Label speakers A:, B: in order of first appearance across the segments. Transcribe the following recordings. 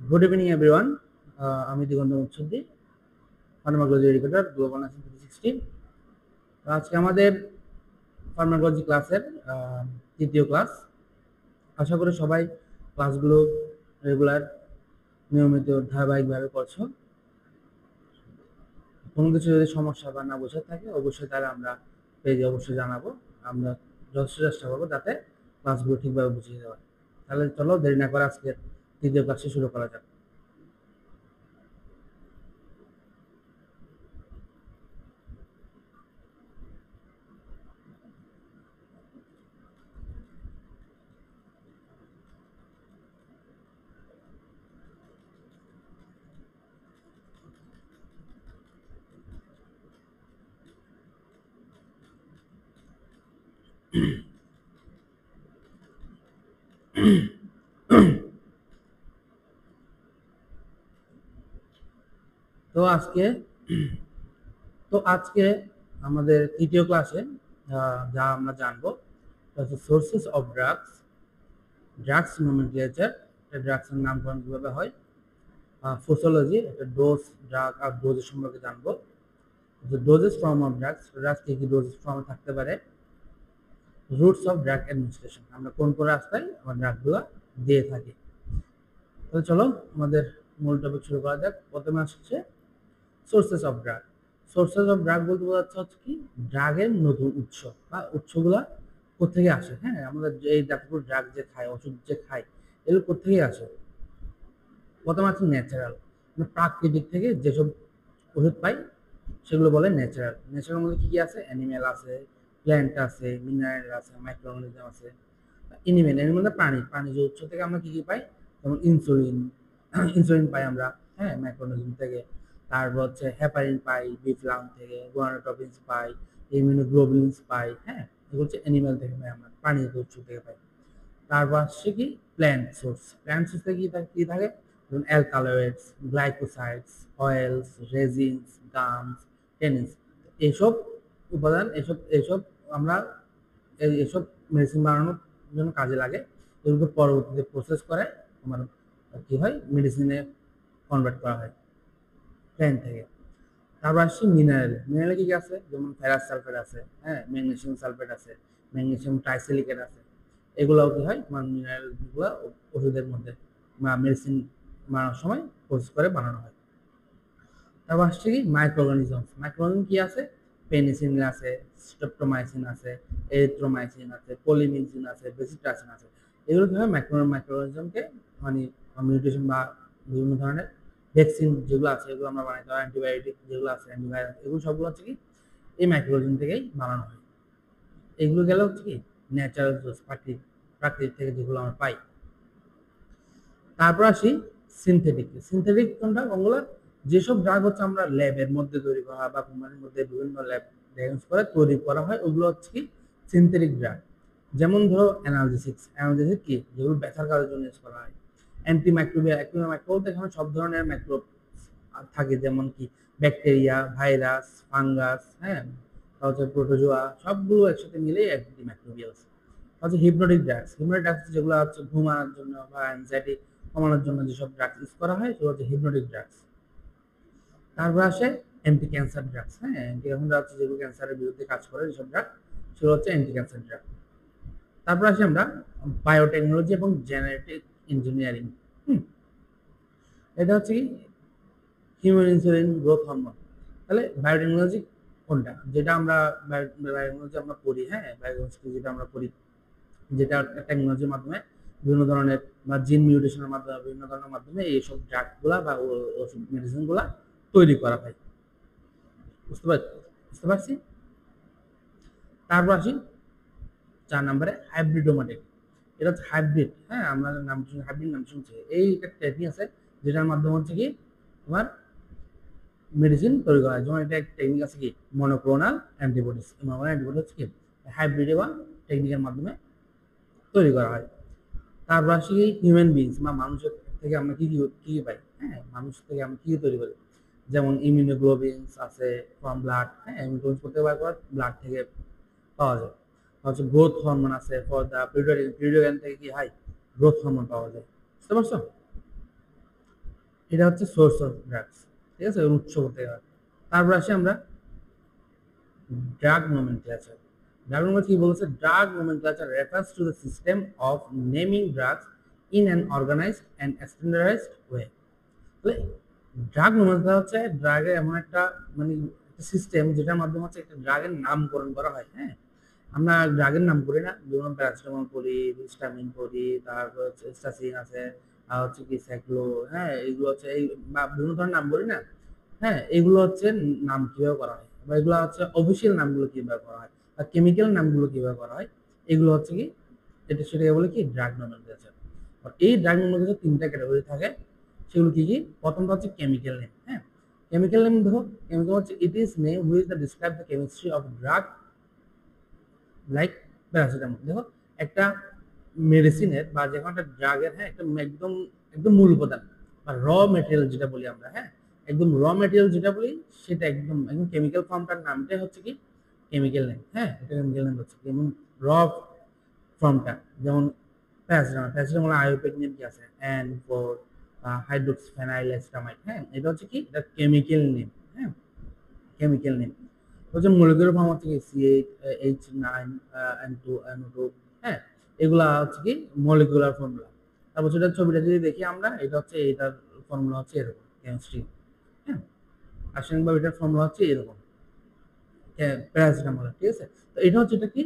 A: Good evening everyone. আমি দিগন্ত মুচ্ছুদ্দি, pharmacology educator, global nursing 360। আজকে আমাদের ফার্মাকোলজি ক্লাসের তৃতীয় ক্লাস। আশা করি সবাই ক্লাসগুলো রেগুলার নিয়মিত ধারাবাহিকভাবে করছো। কোনো কিছু যদি সমস্যা বা না বোঝার থাকে অবশ্যই তাহলে আমরা পেজে অবশ্যই জানাবো। আমরা যথেষ্ট চেষ্টা করবো যাতে ক্লাসগুলো ঠিকভাবে বুঝিয়ে দেওয়া। তাহলে চলো দেরি না করে আজকে তৃতীয় ক্লাসটি শুরু করা যাক। তো আজকে আমাদের তৃতীয় ক্লাসে যা আমরা জানবো sources of drugs, drugs nomenclature, ড্রাগসের নামকরণ কিভাবে হয়, ফোসোলজি, একটা ডোজ, ড্রাগ আর ডোজের সম্পর্কে জানবো। Doses form of drugs, drugs কি কি ডোজেস ফর্মে থাকতে পারে, রুটস অফ ড্রাগ অ্যাডমিনিস্ট্রেশন, আমরা কোন কোন রাস্তায় আমার ড্রাগগুলো দিয়ে থাকি। তাহলে চলো আমাদের মূল টপিক শুরু করা যাক। প্রথমে আসছে sources of drug. Sources of drug বলতে বোঝাচ্ছে হচ্ছে কি ড্রাগের নতুন উৎস বা উৎসগুলা কোথেকে আসে। হ্যাঁ, আমাদের এই যতগুলো ড্রাগ যে খায়, ওষুধ যে খায়, এগুলো কোথেকে আসে। প্রথমে আছে ন্যাচারাল, প্রাকৃতিক থেকে যেসব ওষুধ পাই সেগুলো বলে ন্যাচারাল। ন্যাচারাল মধ্যে কি কি আছে, অ্যানিমেল আছে, প্ল্যান্ট আছে, মিনারেল আছে, মাইক্রো অর্গানিজম আছে। অ্যানিমেল মধ্যে প্রাণীজ উৎস থেকে আমরা কি কি পাই, যেমন ইনসুলিন, ইনসুলিন পাই আমরা, হ্যাঁ, মাইক্রো অর্গানিজম থেকে। তারপর হচ্ছে হেপারিন পাই বিফ্লাম থেকে, গোনাডোট্রপিনস পাই, ইমিউনোগ্লোবুলিনস পাই। হ্যাঁ, এগুলো হচ্ছে অ্যানিমেল থেকে পাই, আমরা প্রাণীজ উৎস থেকে পাই। তারপর আসছে কি প্ল্যান্ট সোর্স। প্ল্যান্ট সোর্সে কি থাকে, যেমন alkaloids, glycosides, oils, resins, gums, tannins. এইসব উপাদান, এসব এসব আমরা এসব মেডিসিন বানানোর জন্য কাজে লাগে। এগুলোকে পরবর্তীতে প্রসেস করে আমার কি হয়, মেডিসিনে কনভার্ট করা হয় প্ল্যান্ট থেকে। তারপর আসছে মিনারেল। মিনারেল কি কি আছে, যেমন ফেরাস সালফেট আছে, হ্যাঁ, ম্যাগনেসিয়াম সালফেট আছে, ম্যাগনেসিয়াম ট্রাইসিলিকেট আছে। এগুলোও কি হয়, মিনারেলগুলো ওষুধের মধ্যে মেডিসিন বানানোর সময় প্রসেস করে বানানো হয়। তারপর আসছে কি মাইক্রো অর্গানিজম। মাইক্রো অর্গানিজম কি আছে, পেনিসিলিন আছে, স্ট্রেপ্টোমাইসিন আছে, এরিথ্রোমাইসিন আছে, পলিমিউজিন আছে, বেসিট্রাসিন আছে। এগুলো কি হয়, মাইক্রো অর্গানিজমকে মানে মিউটেশন বা বিভিন্ন ধরনের ভ্যাকসিন যেগুলো আছে এগুলো আমরা বানাইতে হয়, অ্যান্টিবায়োটিক যেগুলো আছে, অ্যান্টিভাইরাস, এগুলো সবগুলো হচ্ছে কি এই মাইক্রো অর্গানিজম থেকেই বানানো হয়। এগুলো গেলে হচ্ছে কি ন্যাচারাল সোর্স, প্রাকৃতিক থেকে যেগুলো আমরা পাই। তারপর আসি সিনথেটিক। সিনথেটিক কোনটা, কোনগুলো, যেসব ড্রাগ হচ্ছে আমরা ল্যাবের মধ্যে তৈরি করা হয় বা কোম্পানির মধ্যে বিভিন্ন ল্যাব ইউজ করে তৈরি করা হয়, ওগুলো হচ্ছে কি সিনথেটিক ড্রাগ। যেমন ধরো অ্যানালজেসিক্স। অ্যানালজেসিক কি, যেগুলো ব্যথার কাজের জন্য ইউজ করা হয়। অ্যান্টিমাইক্রোবিয়াল, অ্যান্টিমাইক্রোবিয়াল এখানে সব ধরনের মাইক্রোব থাকে, যেমন কি ব্যাকটেরিয়া, ভাইরাস, ফাঙ্গাস, হ্যাঁ, তারপর প্রোটোজোয়া, সবগুলো একসাথে মিলে অ্যান্টিমাইক্রোবিয়ালস। হচ্ছে হিপনোটিক ড্রাগস। হিপনোটিক ড্রাগস যেগুলো হচ্ছে ঘুমানোর জন্য বা অ্যাংজাইটি কমানোর জন্য যেসব ড্রাগস ইউজ করা হয় সেগুলো হচ্ছে হিপনোটিক ড্রাগস। তারপর আসে অ্যান্টি ক্যান্সার ড্রাগস। হ্যাঁ, অ্যান্টি ক্যান্সার ড্রাগস যেগুলো ক্যান্সারের বিরুদ্ধে কাজ করে যেসব ড্রাগ, সেগুলো হচ্ছে অ্যান্টি ক্যান্সার ড্রাগ। তারপর আসি আমরা বায়োটেকনোলজি এবং জেনেটিক ইঞ্জিনিয়ারিং। এটা হচ্ছে কি হিউম্যান ইনসুলিন গ্রোথ হরমোন। তাহলে বায়োটেকনোলজি কোনটা, যেটা আমরা বায়োটেকনোলজি আমরা পড়ি, হ্যাঁ, বায়োটেকনোলজি যেটা আমরা পড়ি, যেটা টেকনোলজির মাধ্যমে বিভিন্ন ধরনের বা জিন মিউটেশনের মাধ্যমে বিভিন্ন ধরনের মাধ্যমে এইসব ড্রাগগুলা বা ওষুধ মেডিসিনগুলা তৈরি করা হয়। বুঝতে পারছি। তারপর আসি 4 নম্বরে হাইব্রিডোমেটিক। এটা হচ্ছে হাইব্রিড। হ্যাঁ, আমরা হাইব্রিড নাম শুনছি। এই একটা টেকনিক আছে যেটার মাধ্যমে হচ্ছে কি তোমার মেডিসিন তৈরি করা হয়। যেমন এটা একটা টেকনিক আছে কি মনোক্লোনাল অ্যান্টিবডিস। মনোক্লোনাল অ্যান্টিবডি হচ্ছে কি হাইব্রিড বা টেকনিকের মাধ্যমে তৈরি করা হয়। তারপর আসি হিউম্যান বিংস বা মানুষের থেকে আমরা কি কি পাই। হ্যাঁ, মানুষ থেকে আমরা কি তৈরি করি, যেমন ইমিউনোগ্লোবিনস আছে ফ্রম ব্লাড। হ্যাঁ, ইমিউনোগ্লোবিনস করতে পারে ব্লাড থেকে পাওয়া যায়। হচ্ছে গ্রোথ হরমোন আছে ফর দ্য পিরিয়ড থেকে কি হয় গ্রোথ হরমোন পাওয়া যায়। বুঝতে পারছো। এটা হচ্ছে সোর্স অফ ড্রাগস, ঠিক আছে, উৎস বলতে গেলে। তারপর আসি আমরা ড্রাগ নোমেনক্লেচার। ড্রাগ নোমেনক্লেচার কি বলেছে? Drug nomenclature refers to the system of naming drugs in an organized and standardized way. Drug nomenclature হচ্ছে ড্রাগের এমন একটা মানে সিস্টেম যেটার মাধ্যমে হচ্ছে একটা ড্রাগের নামকরণ করা হয়। হ্যাঁ, আমরা ড্রাগের নাম করি না, যেমন প্যারাসিটামল পড়ি, হিস্টামিন পড়ি, তারপর হচ্ছে স্টাসিন আছে, আর হচ্ছে কি স্যাক্লো, হ্যাঁ, এগুলো হচ্ছে এই বা বিভিন্ন ধরনের নাম বলি না। হ্যাঁ, এগুলো হচ্ছে নাম কিভাবে করা হয়, বা এগুলো হচ্ছে অফিসিয়াল নামগুলো কিভাবে করা হয়, বা কেমিক্যাল নামগুলো কিভাবে করা হয়, এগুলো হচ্ছে কি এটা সেটাকে বলে কি ড্রাগ নোমেনক্লেচার। আর এই ড্রাগ নোমেনক্লেচার তিনটা ক্যাটাগরি থাকে। সেগুলো কি কি? প্রথমটা হচ্ছে কেমিক্যাল নেম। হ্যাঁ, কেমিক্যাল নেম দেখো, কেমিক্যাল হচ্ছে it is name which the describe the chemistry of drug like paracetamol. দেখো, একটা মেডিসিনের বা যে কোনো একটা ড্রাগের, হ্যাঁ, একটা একদম একদম মূল উপাদান বা র মেটেরিয়াল যেটা বলি আমরা, হ্যাঁ, একদম র মেটেরিয়াল যেটা বলি সেটা একদম একদম কেমিক্যাল ফর্মটার নামটাই হচ্ছে কি কেমিক্যাল নেম। হ্যাঁ, এটা কেমিক্যাল নেম হচ্ছে যেমন র ফর্মটা, যেমন প্যারাসিটামল। প্যারাসিটামল আইউপিএক নেম কি আছে? N for hydroxyphenyl acetamide. হ্যাঁ, এটা হচ্ছে কি এটা কেমিক্যাল নেম। হ্যাঁ, কেমিক্যাল নেম হচ্ছে মলিকুলার ফর্ম হচ্ছে কি CH9N2NO2। হ্যাঁ, এগুলা হচ্ছে কি মলিকুলার ফর্মুলা। তারপর সেটা ছবিটা যদি দেখি আমরা, এটা হচ্ছে এটার ফর্মুলা হচ্ছে এরকম কেমিস্ট্রি। হ্যাঁ, রাসায়নিক ভাবে এটার ফর্মুলা হচ্ছে এরকম প্যারাসিটামল, ঠিক আছে। তো এটা হচ্ছে এটা কি,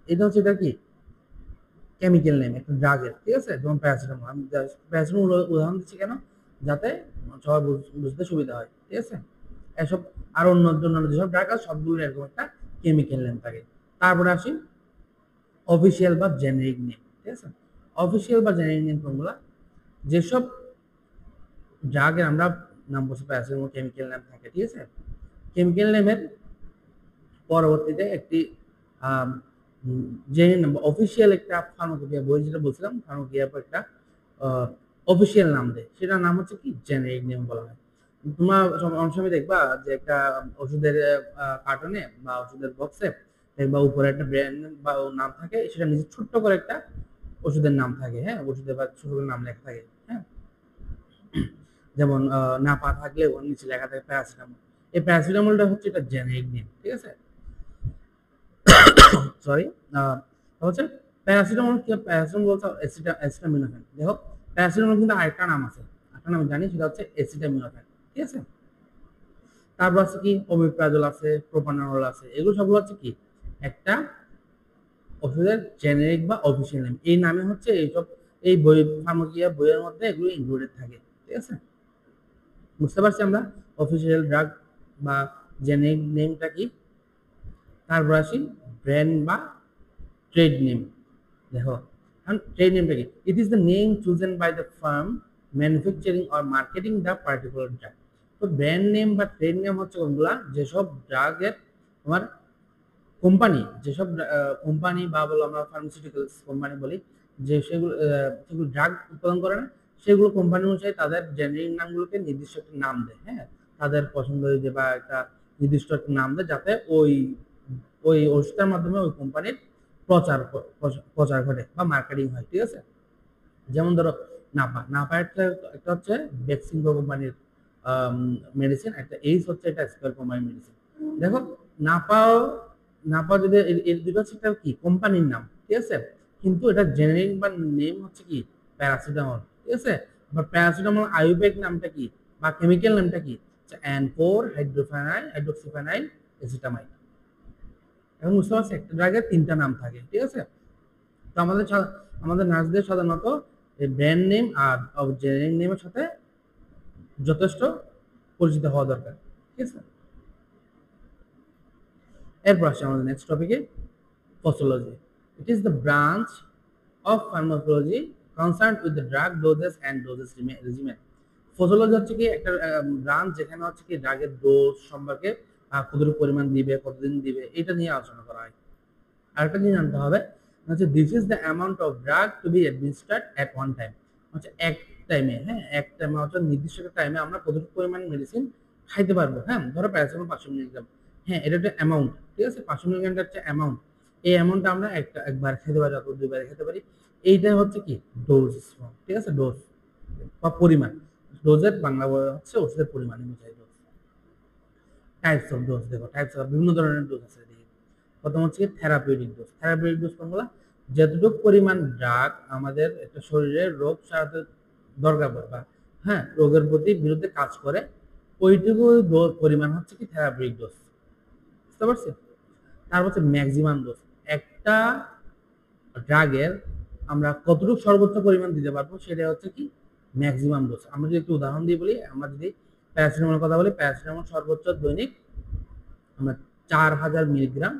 A: এটা হচ্ছে এটা কি কেমিক্যাল নেম একটা ড্রাগের, ঠিক আছে। যেমন প্যারাসিটামল, আমি প্যারাসিটামল উদাহরণ দিচ্ছি কেন, যাতে সবাই বুঝতে সুবিধা হয়, ঠিক আছে। এসব আর অন্যান্য যেসব ড্রাগ আছে সবগুলো এরকম একটা কেমিক্যাল নেম থাকে। তারপরে আসি অফিসিয়াল বা জেনেরিক নেম, ঠিক আছে। অফিসিয়াল বা জেনেরিক নেম কোনগুলা? যেসব ড্রাগের আমরা নাম বলছি প্যারাসিটামল কেমিক্যাল নেম থাকে, ঠিক আছে। কেমিক্যাল নেমের পরবর্তীতে একটি জেনে নেব অফিসিয়াল একটা ফার্মাকোপিয়া বই যেটা বলছিলাম, ফার্মাকোপিয়া একটা অফিসিয়াল নাম দেয়, সেটার নাম হচ্ছে কি জেনেরিক নেম বলা হয়। তোমরা অনেক সময় দেখবা যে একটা ওষুধের কার্টনে বা ওষুধের বক্সে দেখবা উপরে একটা ব্র্যান্ড বা নাম থাকে, সেটা নিচে ছোট্ট করে একটা ওষুধের নাম থাকে। হ্যাঁ, ওষুধের বা ছোট করে নাম লেখা থাকে। হ্যাঁ, যেমন নাপা থাকলে ওর নিচে লেখা থাকে প্যারাসিটামল। এই প্যারাসিটামলটা হচ্ছে এটা জেনেরিক নেম, ঠিক আছে। সরি, হচ্ছে প্যারাসিটামল কি? প্যারাসিটামল বলতে অ্যাসিটামিনোফেন। দেখো, প্যারাসিটামল কিন্তু আরেকটা নাম আছে, একটা নাম জানি, সেটা হচ্ছে অ্যাসিটামিনোফেন, ঠিক আছে। তারপর আছে কি ওমিপ্রাজল আছে, প্রোপানল আছে, এগুলো সবগুলো হচ্ছে কি একটা ওষুধের জেনেরিক বা অফিসিয়াল নেম। এই নামে হচ্ছে এইসব এই বই ফার্মাকিয়া বইয়ের মধ্যে এগুলো ইনক্লুডেড থাকে, ঠিক আছে। বুঝতে পারছি আমরা অফিসিয়াল ড্রাগ বা জেনেরিক নেমটা কি। তারপর আসি ব্র্যান্ড বা ট্রেড নেম। দেখো, এখন ট্রেড নেমটা কি? It is the name chosen by the firm manufacturing or marketing the particular drug. তো ব্র্যান্ড নেম বা ট্রেড নেম হচ্ছে কোনগুলা? যেসব ড্রাগের তোমার কোম্পানি, যেসব কোম্পানি বা বলো আমরা ফার্মাসিউটিক্যালস কোম্পানি বলি, যে সেগুলো সেগুলো ড্রাগ উৎপাদন করে না, সেগুলো কোম্পানি অনুযায়ী তাদের জেনারিক নামগুলোকে নির্দিষ্ট একটা নাম দেয়। হ্যাঁ, তাদের পছন্দ যে বা একটা নির্দিষ্ট একটা নাম দেয়, যাতে ওই ওই ওষুধের মাধ্যমে ওই কোম্পানির প্রচার প্রচার ঘটে বা মার্কেটিং হয়, ঠিক আছে। যেমন ধরো নাপা, নাপা একটা একটা হচ্ছে বেক্সিমকো কোম্পানির মেডিসিন, একটা এইস হচ্ছে এটা স্কয়ার কোম্পানির মেডিসিন। দেখো, নাপাও নাপা যদি এর দুটো হচ্ছে একটা কি কোম্পানির নাম, ঠিক আছে, কিন্তু এটা জেনারিক বা নেম হচ্ছে কি প্যারাসিটামল, ঠিক আছে। আবার প্যারাসিটামল আইউবেক নামটা কি বা কেমিক্যাল নামটা কি? N4 হাইড্রোক্সিফেনাইল এসিটামাইড। এখন বুঝতে পারছি একটা ড্রাগের তিনটা নাম থাকে, ঠিক আছে। তো আমাদের নার্সদের সাধারণত এই ব্র্যান্ড নেম আর জেনারিক নেমের সাথে যথেষ্ট পরিচিত হওয়া দরকার, ঠিক আছে। এরপর আসছে আমাদের নেক্সট টপিকে posology. It is the branch of pharmacology concerned with the drug doses and doses regimen. Posology হচ্ছে কি একটা ব্রাঞ্চ যেখানে হচ্ছে কি ড্রাগের ডোজ সম্পর্কে কতটুকু পরিমাণ দিবে, কতদিন দিবে, এটা নিয়ে আলোচনা করা হয়। আরেকটা জিনিস জানতে হবে হচ্ছে this is the amount of drug to be administered at one time. হচ্ছে এক টাইমে, হ্যাঁ, এক টাইমে হচ্ছে নির্দিষ্ট একটা টাইমে আমরা কতটুকু পরিমাণ মেডিসিন খাইতে পারবো। হ্যাঁ, ধরো প্যারাসিটামল 500 মিলিগ্রাম, হ্যাঁ, এটা একটা অ্যামাউন্ট, ঠিক আছে। 500 মিলিগ্রামটা হচ্ছে অ্যামাউন্ট। এই অ্যামাউন্টটা আমরা একবার খেতে পারি অথবা দুইবার খেতে পারি। এইটা হচ্ছে কি ডোজ, ঠিক আছে, ডোজ বা পরিমাণ। ডোজের বাংলা হচ্ছে ওষুধের পরিমাণ অনুযায়ী ডোজ। টাইপস অফ ডোজ, দেখো টাইপস অফ বিভিন্ন ধরনের ডোজ আছে। প্রথম হচ্ছে থেরাপিউটিক ডোজ। থেরাপিউটিক ডোজ কোনগুলো? যতটুকু পরিমাণ ড্রাগ আমাদের একটা শরীরে রোগ সারাতে দরকার পড়ে বা হ্যাঁ রোগের প্রতি বিরুদ্ধে কাজ করে, ওইটুকু পরিমাণ হচ্ছে কি থেরাপিউটিক ডোজ। বুঝতে পারছি? তারপর হচ্ছে ম্যাক্সিমাম ডোজ। একটা ড্রাগের আমরা কতটুকু সর্বোচ্চ পরিমাণ দিতে পারবো সেটা হচ্ছে কি ম্যাক্সিমাম ডোজ। আমরা যদি একটু উদাহরণ দিয়ে বলি, আমরা যদি প্যারাসিটামলের কথা বলি, প্যারাসিটামল সর্বোচ্চ দৈনিক আমরা 4000 মিলিগ্রাম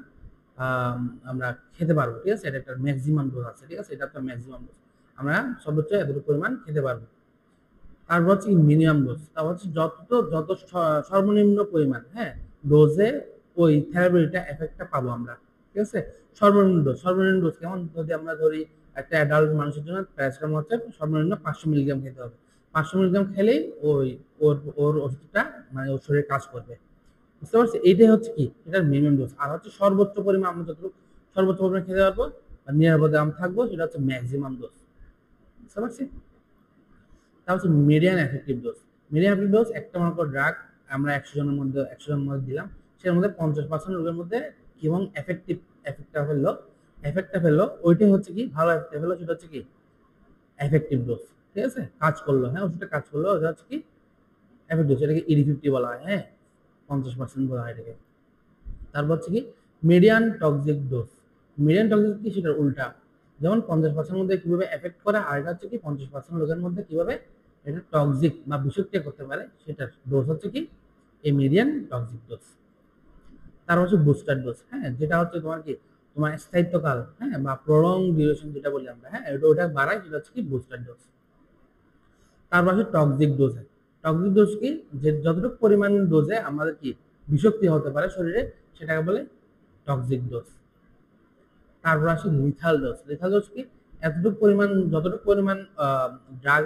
A: আমরা খেতে পারবো, ঠিক আছে? এটা একটা ম্যাক্সিমাম ডোজ আছে, ঠিক আছে? এটা একটা ম্যাক্সিমাম ডোজ, আমরা সর্বোচ্চ এতটুকু পরিমাণ খেতে পারবো। তারপর হচ্ছে মিনিমাম ডোজ, তারপর হচ্ছে যত সর্বনিম্ন পরিমাণ হ্যাঁ ডোজে ওই থেরাপিটা এফেক্টটা পাবো আমরা, ঠিক আছে? সর্বনিম্ন ডোজ কেমন? যদি আমরা ধরি একটা অ্যাডাল্ট মানুষের জন্য প্যারাসিটামল হচ্ছে সর্বনিম্ন 500 মিলিগ্রাম খেতে হবে। 500 মিলিগ্রাম খেলেই ওই ওর ওষুধটা মানে ওর শরীরে কাজ করবে। বুঝতে পারছি? এইটাই হচ্ছে কি এটার মিনিমাম ডোজ। আর হচ্ছে সর্বোচ্চ পরিমাণ আমরা যতটুকু সর্বোচ্চ পরিমাণ খেতে পারবো আর নিরাপদে আমরা থাকবো, সেটা হচ্ছে ম্যাক্সিমাম ডোজ। বুঝতে পারছি? তা হচ্ছে median effective dose. Median effective dose একটা মনে করো ড্রাগ আমরা 100 জনের মধ্যে দিলাম, সেটার মধ্যে 50% রোগের মধ্যে এবং এফেক্টটা ফেললো ওইটাই হচ্ছে কি ভালো এফেক্টটা ফেললো, সেটা হচ্ছে কি এফেক্টিভ ডোজ, ঠিক আছে? কাজ করলো, হ্যাঁ ওষুধটা কাজ করলো, ওটা হচ্ছে কি এফেক্টিভ ডোজ। এটাকে ED50 বলা হয়, হ্যাঁ 50% বলা হয় এটাকে। তারপর হচ্ছে কি median toxic dose. Median toxic কি সেটার উল্টা, যেমন 50% মধ্যে কিভাবে এফেক্ট করে, আর এটা হচ্ছে কি 50% লোকের মধ্যে কিভাবে এটা টক্সিক বা বিষাক্ত করতে পারে, সেটার ডোজ হচ্ছে কি এই মিডিয়ান টক্সিক ডোজ। তারপর হচ্ছে বুস্টার ডোজ, হ্যাঁ যেটা হচ্ছে তোমার কি তোমার স্থায়িত্বকাল, হ্যাঁ বা প্রলং ডিউরেশন যেটা বলি আমরা, হ্যাঁ ওটা বাড়ায়, সেটা হচ্ছে কি বুস্টার ডোজ। তারপর হচ্ছে টক্সিক ডোজ। টক্সিক ডোজ কি যে যতটুকু পরিমাণ ডোজে আমাদের কি বিষাক্তি হতে পারে শরীরে, সেটাকে বলে টক্সিক ডোজ। তারপর আসে লিথাল ডোজ। লিথাল ডোজ কি যতটুকু পরিমাণ ড্রাগ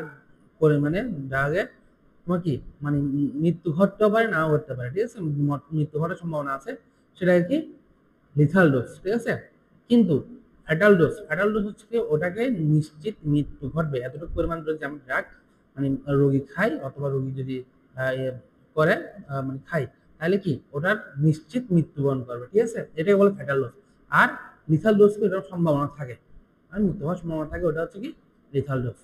A: পরিমাণে ড্রাগে তোমার কি মানে মৃত্যু ঘটতেও পারে নাও ঘটতে পারে, ঠিক আছে? মৃত্যু ঘটার সম্ভাবনা আছে, সেটা কি লিথাল ডোজ, ঠিক আছে? কিন্তু ফ্যাটাল ডোজ হচ্ছে কি ওটাকে নিশ্চিত মৃত্যু ঘটবে এতটুকু পরিমাণ যদি আমরা ড্রাগ মানে রোগী খাই অথবা রোগী যদি করে মানে খাই, তাহলে কি ওটার নিশ্চিত মৃত্যুবরণ করবে, ঠিক আছে? এটাকে বলে ফ্যাটাল ডোজ। আর লিথাল ডোজ কি এটার সম্ভাবনা থাকে আর মৃত্যু হওয়ার সম্ভাবনা থাকে, ওটা হচ্ছে কি লিথাল ডোজ।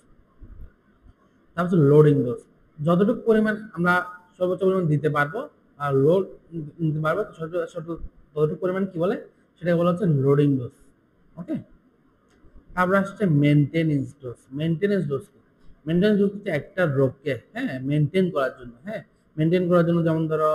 A: তারপর হচ্ছে লোডিং ডোজ। যতটুকু পরিমাণ আমরা সর্বোচ্চ পরিমাণ দিতে পারবো আর লোড নিতে পারবো ততটুকু পরিমাণ কি বলে সেটাকে বলা হচ্ছে লোডিং ডোজ। ওকে, তারপর আসছে মেনটেনেন্স ডোজ। মেনটেনেন্স ডোজ হচ্ছে একটা রোগকে হ্যাঁ মেনটেন করার জন্য, হ্যাঁ মেনটেন করার জন্য, যেমন ধরো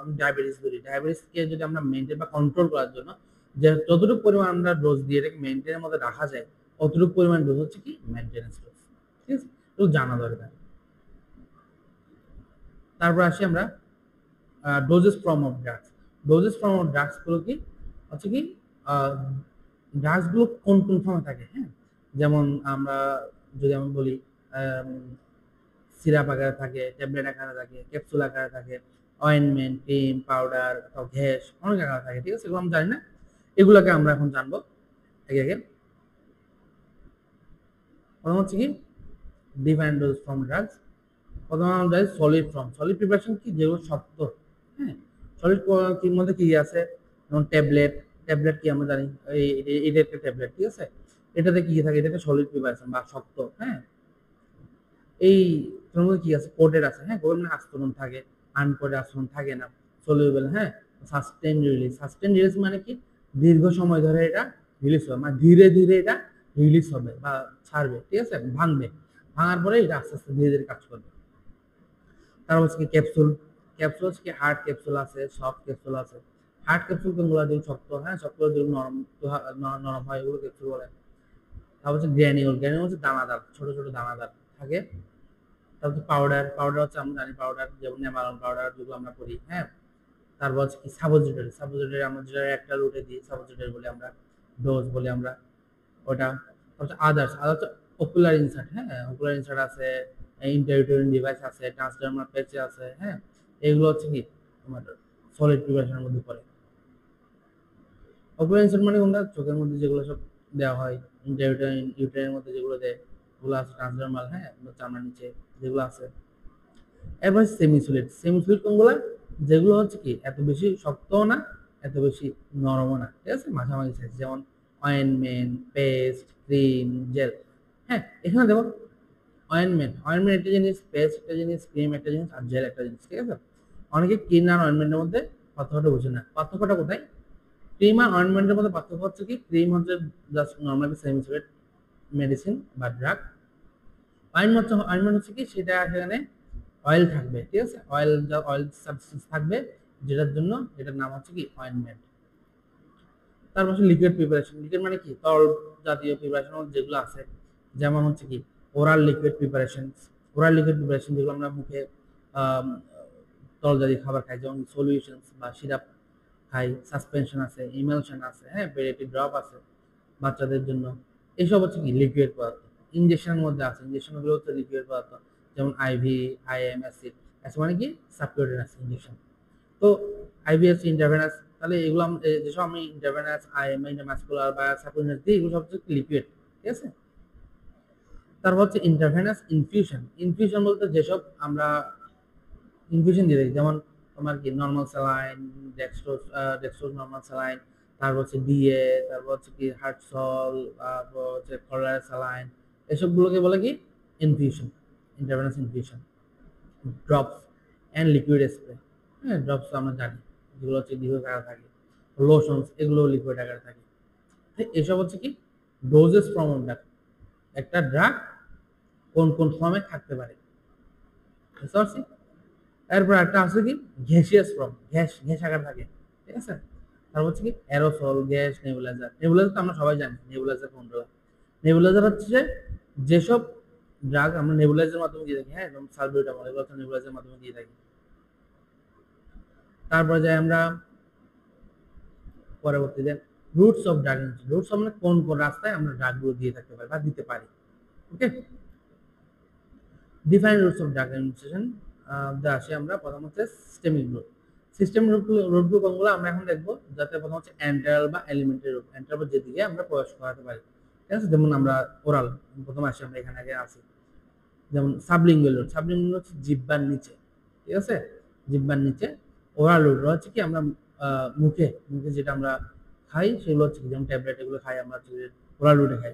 A: আমি ডায়াবেটিসকে যদি আমরা মেনটেন বা কন্ট্রোল করার জন্য যে যতটুকু পরিমাণ আমরা ডোজ দিয়ে এটাকে মেনটেনের মধ্যে রাখা যায়, অতটুকু পরিমাণ ডোজ হচ্ছে কি মেনটেনেন্স ডোজ, ঠিক আছে? একটু জানা দরকার। তারপর আসি আমরা doses form of drugs. Doses form of drugs গুলো কি হচ্ছে কি ড্রাগস গুলো কোন কোন ফর্মে থাকে, হ্যাঁ যেমন আমরা যদি আমি বলি সিরাপ আকারে থাকে, ট্যাবলেট আকারে থাকে, ক্যাপসুল আকারে থাকে, অয়েনমেন্ট, ক্রিম, পাউডার, ঘ্যাস, অনেক আকারে থাকে, ঠিক আছে? এগুলো আমি জানি না, এগুলোকে আমরা এখন জানবো আগে আগে। প্রথম হচ্ছে কি ডিফাইন্ড ডোজ ফ্রম ড্রাগস। প্রথমে আমরা যাই সলিড ফর্ম। সলিড প্রিপারেশন কি যেগুলো শক্ত, হ্যাঁ সলিড কির মধ্যে কি আছে, যেমন ট্যাবলেট কি আমরা জানি এটা একটা ট্যাবলেট, ঠিক আছে? এটাতে কি থাকে, এটা একটা সলিড প্রিপারেশন বা শক্ত, হ্যাঁ এই তোর মধ্যে কি আছে কোটেড আছে, হ্যাঁ কোটেড মানে আস্তরণ থাকে, আনকোটেড আস্তরণ থাকে না, সলিউবল, হ্যাঁ সাস্টেন রিলিজ মানে কি দীর্ঘ সময় ধরে এটা রিলিজ হবে, মানে ধীরে ধীরে এটা রিলিজ হবে বা ছাড়বে, ঠিক আছে? ভাঙার পরে এটা আস্তে আস্তে ধীরে ধীরে কাজ করবে। তারপর হচ্ছে কি ক্যাপসুল হচ্ছে কি হার্ড ক্যাপসুল আছে, সফট ক্যাপসুল আছে। হার্ড ক্যাপসুল কোনগুলো যেগুলো শক্ত, হ্যাঁ শক্ত যেগুলো নরম হয় এগুলো ক্যাপসুল বলে। তারপর হচ্ছে গ্র্যানিউল হচ্ছে দানাদার, ছোট ছোট দানাদার থাকে। তারপর পাউডার হচ্ছে আমরা জানি পাউডার, যেমন নেমারন পাউডার যেগুলো আমরা করি, হ্যাঁ। তারপর হচ্ছে কি সাপোজিটরি আমরা যেটা একটা রুটে দিই সাপোজিটরি বলে, আমরা ডোজ বলি আমরা ওটা। তারপর আদার্স হচ্ছে অকুলার ইনসার্ট, হ্যাঁ অকুলার ইনসার্ট আছে, ইন্টারভিউটারিন ডিভাইস আছে, ট্রান্সডার্মাল প্যাচ আছে, হ্যাঁ এগুলো হচ্ছে কি তোমার সলিড প্রিপারেশনের মধ্যে পড়ে। অকুলার ইনসার্ট মানে কোনটা, চোখের মধ্যে যেগুলো সব দেওয়া হয়, ইউটেরাইনের মধ্যে যেগুলো দেয় ওগুলো আছে, ট্রান্সডার্মাল, হ্যাঁ চামড়ার নিচে যেগুলো আছে। এরপর সেমিসলিড। সেমিসলিড কোনগুলা? যেগুলো হচ্ছে কি এত বেশি শক্তও না, এত বেশি নরমও না, ঠিক আছে, মাঝামাঝি সাইজ, যেমন অয়েনমেন্ট, পেস্ট, ক্রিম, জেল। হ্যাঁ, এখানে দেখো অয়েনমেন্ট, অয়েনমেন্ট একটা জিনিস, পেস্ট একটা জিনিস, ক্রিম একটা জিনিস, আর জেল একটা জিনিস, ঠিক আছে। অনেকে ক্রিম আর অয়েনমেন্টের মধ্যে পার্থক্যটা বুঝে না। পার্থক্যটা কোথায়? ক্রিম আর অয়েনমেন্টের মধ্যে পার্থক্য হচ্ছে কি, ক্রিম হচ্ছে জাস্ট নর্মালি সেমিসলিড মেডিসিন বা ড্রাগ। অয়েনমেন্ট হচ্ছে কি, সেটা সেখানে অয়েল থাকবে, ঠিক আছে, অয়েল সাবস্টেন্স থাকবে, যেটার জন্য এটার নাম হচ্ছে কি অয়েনমেন্ট। তারপর হচ্ছে লিকুইড প্রিপারেশন। লিকুইড মানে কি, তরল জাতীয় প্রিপারেশন যেগুলো আছে, যেমন হচ্ছে কি oral liquid preparation. Oral liquid preparation যেগুলো আমরা মুখে তরল জাতীয় খাবার খাই, যেমন সলিউশনস বা সিরাপ খাই, সাসপেনশন আছে, ইমালশন আছে, হ্যাঁ, পেরিয়ডিক ড্রপ আছে বাচ্চাদের জন্য। এইসব হচ্ছে কি লিকুইড পদার্থ। ইনজেকশনের মধ্যে আছে, ইনজেকশনগুলো হচ্ছে লিকুইড পদার্থ, যেমন আইভি, আইএম, অ্যাসিড। অ্যাসিড মানে কি সাবকিউটেনিয়াস ইনজেকশন। তো আইভিএস, ইন্টারভেনাস, তাহলে এগুলো যেসব আমি ইন্টারভেনাস, আইএম, ইন্টারমাসকুলার বা সাবকিউটেনিয়াস দিই, এগুলো সব হচ্ছে লিকুইড, ঠিক আছে। তারপর হচ্ছে ইন্টারভেনাস ইনফিউশন। ইনফিউশন বলতে যেসব আমরা ইনফিউশন দিয়ে থাকি, যেমন তোমার কি normal saline, dextrose normal saline, তারপর হচ্ছে ডিএ, তারপর হচ্ছে কি হার্টসল, তারপর হচ্ছে কলার স্যালাইন, এসবগুলোকে বলে কি infusion, intravenous infusion. Drops and liquid spray. হ্যাঁ, ড্রপস আমরা জানি, যেগুলো হচ্ছে লিকুইড আকারে থাকে। লোশনস, এগুলো লিকুইড আকারে থাকে। এসব হচ্ছে কি ডোজেস ফর্ম অফ ড্রাগ। একটা ড্রাগ কোন কোন ফর্মে থাকতে পারে, বুঝতে পারছি। এরপর একটা আছে কি গ্যাসিয়াস ফর্ম, গ্যাস গ্যাস আকার থাকে, ঠিক আছে। তারপর হচ্ছে কি অ্যারোসল, গ্যাস, নেবুলাইজার। নেবুলাইজার তো আমরা সবাই জানি, নেবুলাইজার কোনগুলো। নেবুলাইজার হচ্ছে যেসব ড্রাগ আমরা নেবুলাইজারের মাধ্যমে দিয়ে থাকি, হ্যাঁ, যেমন সালবিউটামল, এগুলো হচ্ছে নেবুলাইজারের মাধ্যমে দিয়ে থাকি। তারপরে যাই আমরা পরবর্তীতে রুটস অফ ড্রাগ। রুটস মানে কোন কোন রাস্তায় আমরা ড্রাগগুলো দিয়ে থাকতে পারি বা দিতে পারি, okay. Define routes of drug administration আসি আমরা। প্রথম হচ্ছে সিস্টেমিক রুট। সিস্টেম রুটগুলো কোনগুলো আমরা এখন দেখবো, যাতে প্রথম হচ্ছে এন্টারাল বা এলিমেন্টারি রুট, এন্টারাল বা যেদিকে আমরা প্রবেশ করাতে পারি, ঠিক আছে। যেমন আমরা ওরাল প্রথম আসি, আমরা এখানে আগে আসি, যেমন সাবলিঙ্গুয়াল রুট। সাবলিঙ্গুয়াল হচ্ছে জিহ্বার নিচে, ঠিক আছে, জিহ্বার নিচে। ওরাল রুট হচ্ছে কি আমরা মুখে মুখে যেটা আমরা খাই সেগুলো হচ্ছে কি, যেমন ট্যাবলেট এগুলো খাই আমরা, হচ্ছে ওরাল রুটে খাই।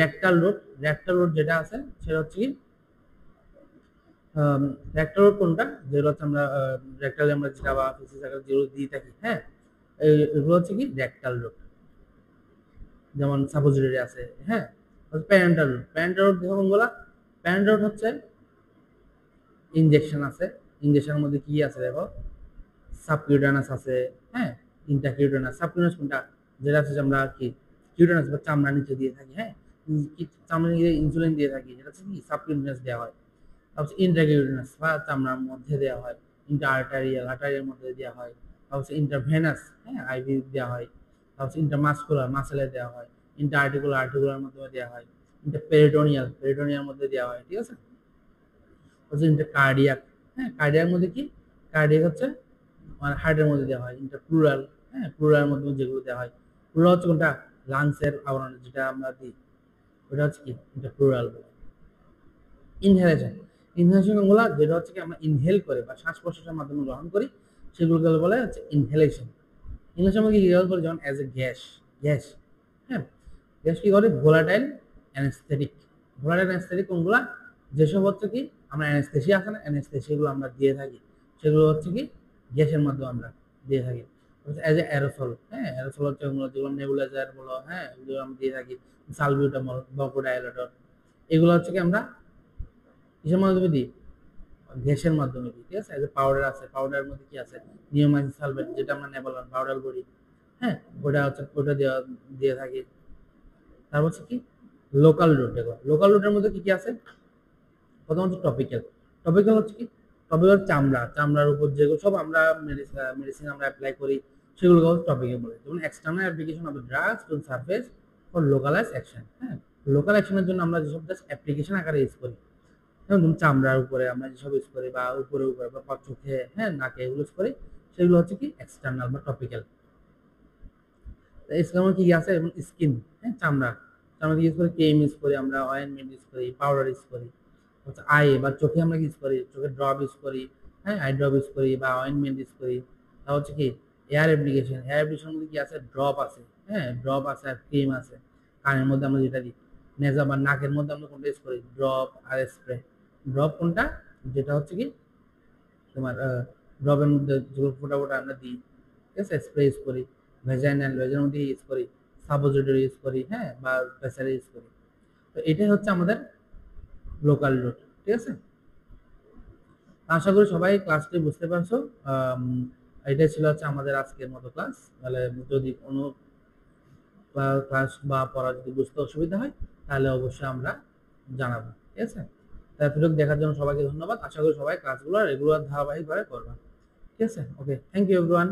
A: রেকটাল রুট, রেকটাল রুট যেটা আছে সেটা হচ্ছে কি রেক্টাল রুট কোনটা, যেগুলো হচ্ছে আমরা রেক্টালে আমরা যেটা বা ফিসিস আকারে যেগুলো দিয়ে থাকি, হ্যাঁ, এগুলো হচ্ছে কি রেক্টাল রুট, যেমন সাপোজিটরি আছে, হ্যাঁ। প্যারেন্টাল রুট, প্যারেন্টাল রুট দেখো কোনগুলা। প্যারেন্টাল রুট হচ্ছে ইনজেকশন আছে, ইনজেকশনের মধ্যে কি আছে দেখো, সাবকিউটানাস আছে, হ্যাঁ, ইন্টারকিউটানাস। সাবকিউটানাস কোনটা, যেটা হচ্ছে আমরা কি কিউটানাস বা চামড়া নিচে দিয়ে থাকি, হ্যাঁ, চামড়া নিচে ইনসুলিন দিয়ে থাকি, যেটা হচ্ছে কি সাবকিউটানাস দেওয়া হয়। তারপর ইন্ট্রাকিউটানাস বা চামড়ার মধ্যে দেওয়া হয়, ইন্টার আর্টারিয়াল, আর্টারিয়াল মধ্যে দেওয়া হয়। তারপর ইন্টারভেনাস, হ্যাঁ, আইভি দেওয়া হয়। তারপর ইন্টারমাসকুলার, মাসেলে দেওয়া হয়। ইন্টার আর্টিকুলার, আর্টিকুলার মধ্যে দেওয়া হয়। ইন্টার পেরিটোনিয়াল, পেরিটোনিয়াল মধ্যে দেওয়া হয়, ঠিক আছে। হচ্ছে ইন্টার কার্ডিয়াক, হ্যাঁ, কার্ডিয়াক মধ্যে কি, কার্ডিয়াক হচ্ছে মানে হার্টের মধ্যে দেওয়া হয়। ইন্টার প্লুরাল, হ্যাঁ, প্লুরাল মধ্যে যেগুলো দেওয়া হয়। প্লুরাল হচ্ছে কোনটা, লাংসের আবরণে যেটা আমরা দিই, ওটা হচ্ছে কি ইন্টার প্লুরাল। ইনহেলেশন, ইনহেলেশন গুলো যেটা হচ্ছে কি আমরা ইনহেল করে বা শ্বাস প্রশ্বাসের মাধ্যমে গ্রহণ করি, সেগুলোকে বলে হচ্ছে ইনহেলেশন। ইনহেলেশন কি ইউজ করে, যেমন অ্যাজ এ গ্যাস, গ্যাস, হ্যাঁ, গ্যাস কি করে, ভোলাটাইল অ্যানেস্থেটিক। ভোলাটাইল অ্যানেস্থেটিক কোনগুলা, যেসব হচ্ছে কি আমরা অ্যানেস্থেসিয়া আছে না, অ্যানেস্থেসিয়াগুলো আমরা দিয়ে থাকি, সেগুলো হচ্ছে কি গ্যাসের মাধ্যমে আমরা দিয়ে থাকি। অ্যাজ এ অ্যারোসল, হ্যাঁ, অ্যারোসল হচ্ছে যেগুলো নেবুলাইজার বলো, হ্যাঁ, এগুলো আমরা দিয়ে থাকি। সালবিউটামল, ব্রঙ্কোডাইলেটর, এগুলো হচ্ছে কি আমরা কিসের মাধ্যমে দিই, গ্যাসের মাধ্যমে দিই, ঠিক আছে। এই যে পাউডার আছে, পাউডারের মধ্যে কি আছে, নিওমাইসিন সালফেট, যেটা আমরা নেবলান পাউডার করি, হ্যাঁ, ওটা হচ্ছে ওটা দিয়ে থাকি। তারপর হচ্ছে কি লোকাল রুট। দেখো লোকাল রুটের মধ্যে কি কি আছে, প্রথম হচ্ছে টপিক্যাল। টপিক্যাল হচ্ছে কি, টপিক্যাল চামড়া, চামড়ার উপর যেগুলো সব আমরা মেডিসিন আমরা অ্যাপ্লাই করি, সেগুলোকে হচ্ছে টপিক্যাল বলে। যেমন external application of drugs to surface for localize action, হ্যাঁ, লোকাল অ্যাকশনের জন্য আমরা যেসব জাস্ট অ্যাপ্লিকেশন আকারে ইউজ করি, যেমন চামড়ার উপরে আমরা যেসব ইউজ করি বা উপরে উপরে বা চোখে, হ্যাঁ, নাকে, এগুলো ইউজ করি, সেগুলো হচ্ছে কি এক্সটার্নাল বা টপিক্যাল। এছাড়াও কি আছে, এবং স্কিন, হ্যাঁ, চামড়া, চামড়া ইউজ করি, ক্রিম ইউজ করি আমরা, অয়েনমেন্ট ইউজ করি, পাউডার ইউজ করি, হচ্ছে আই বা চোখে আমরা ইউজ করি, চোখে ড্রপ ইউজ করি, হ্যাঁ আই ড্রপ ইউজ করি বা অয়েনমেন্ট ইউজ করি। তা হচ্ছে কি এয়ার অ্যাপ্লিকেশন, এয়ার অ্যাপ্লিকেশন মধ্যে কি আছে, ড্রপ আছে, হ্যাঁ ড্রপ আছে আর ক্রিম আছে। কানের মধ্যে আমরা যেটা দিই, নেজা বা নাকের মধ্যে আমরা কোনটা ইউজ করি, ড্রপ আর স্প্রে। ড্রপ কোনটা, যেটা হচ্ছে কি তোমার ড্রপের মধ্যে যেগুলো ফোটা ফোটা আমরা দিই, ঠিক আছে, স্প্রে ইউজ করি। ভেজাইনাল, ভেজাইনাল মধ্যে ইউজ করি, সাপোজিটরি ইউজ করি, হ্যাঁ বা প্রেসারি ইউজ করি। তো এটাই হচ্ছে আমাদের লোকাল রুট, ঠিক আছে। আশা করি সবাই ক্লাসটি বুঝতে পারছো। এটাই ছিল হচ্ছে আমাদের আজকের মতো ক্লাস। তাহলে যদি কোনো ক্লাস বা পড়া যদি বুঝতে অসুবিধা হয় তাহলে অবশ্যই আমরা জানাবো, ঠিক আছে। তারপরে দেখার জন্য সবাইকে ধন্যবাদ। আশা করি সবাই ক্লাসগুলো রেগুলার ধারাবাহিকভাবে করবা, ঠিক আছে। ওকে, থ্যাংক ইউ এভরিওয়ান।